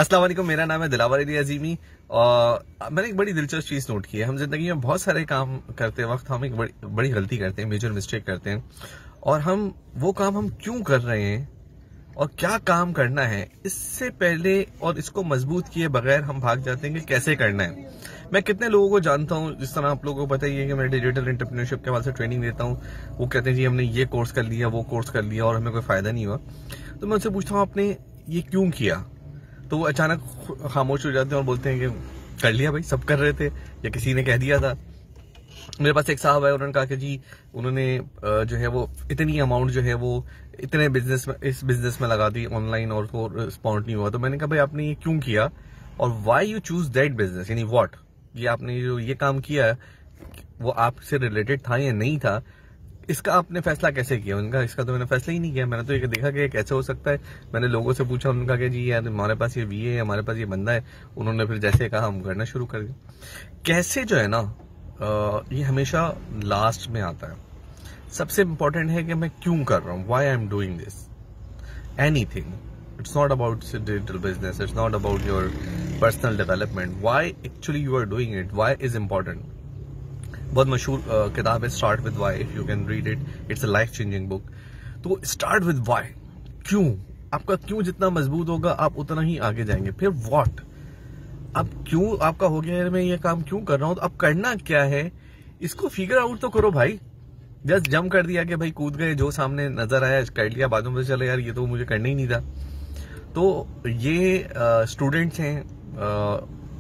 अस्सलाम वालेकुम, मेरा नाम है दिलावर अली अजीमी। और मैंने एक बड़ी दिलचस्प चीज नोट की है। हम जिंदगी में बहुत सारे काम करते वक्त हम एक बड़ी गलती करते हैं, मेजर मिस्टेक करते हैं। और हम वो काम हम क्यों कर रहे हैं और क्या काम करना है, इससे पहले और इसको मजबूत किए बगैर हम भाग जाते हैं कि कैसे करना है। मैं कितने लोगों को जानता हूं, जिस तरह आप लोगों को पता ही है कि मैं डिजिटल एंटरप्रेन्योरशिप के हवाले से ट्रेनिंग देता हूं। वो कहते हैं जी हमने ये कोर्स कर लिया, वो कोर्स कर लिया और हमें कोई फायदा नहीं हुआ। तो मैं उनसे पूछता हूं आपने ये क्यों किया, तो वो अचानक खामोश हो जाते हैं और बोलते हैं कि कर लिया भाई, सब कर रहे थे या किसी ने कह दिया था। मेरे पास एक साहब है, उन्होंने कहा कि जी उन्होंने जो है वो इतनी अमाउंट जो है वो इतने इस बिजनेस में लगा दी ऑनलाइन और वो रिस्पॉन्ड नहीं हुआ। तो मैंने कहा भाई आपने ये क्यों किया और why you choose that business, यानी व्हाट, ये आपने जो ये काम किया वो आपसे रिलेटेड था या नहीं था, इसका आपने फैसला कैसे किया। उनका इसका तो मैंने फैसला ही नहीं किया, मैंने तो ये देखा कि कैसे हो सकता है। मैंने लोगों से पूछा, उन्होंने कहा कि जी यार हमारे पास ये वीए है, हमारे पास ये बंदा है। उन्होंने फिर जैसे कहा हम करना शुरू कर दिया। कैसे जो है ना ये हमेशा लास्ट में आता है। सबसे इंपॉर्टेंट है कि मैं क्यों कर रहा हूँ, why I am doing this anything. It's not about digital business, it's not about your personal development. Why actually you are doing it, why is important. बहुत मशहूर किताब है start with why, if you can read it, it's a life changing book. तो start with why, क्यों। आपका क्यों जितना मजबूत होगा आप उतना ही आगे जाएंगे। फिर व्हाट, अब क्यों आपका हो गया है, मैं ये काम क्यों कर रहा हूं, तो अब करना क्या है इसको फिगर आउट तो करो भाई। जस्ट जंप कर दिया कि भाई कूद गए, जो सामने नजर आया कर लिया, बाद में पता चला यार ये तो मुझे करना ही नहीं था। तो ये स्टूडेंट्स हैं,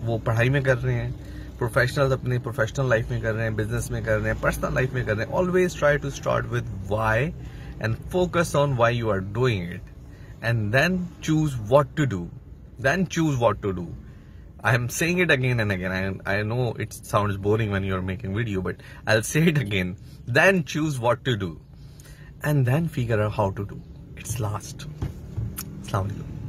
वो पढ़ाई में कर रहे हैं, प्रोफेशनल्स अपने प्रोफेशनल लाइफ में कर रहे हैं, बिजनेस में कर रहे हैं, पर्सनल लाइफ में कर रहे हैं। Always try to start with why and focus on why you are doing it and then choose what to do, then choose what to do. I am saying it again and again. I know it sounds boring when you're making video, but I'll say it again. Then choose what to do and then figure out how to do. It's last. Assalamu alaikum.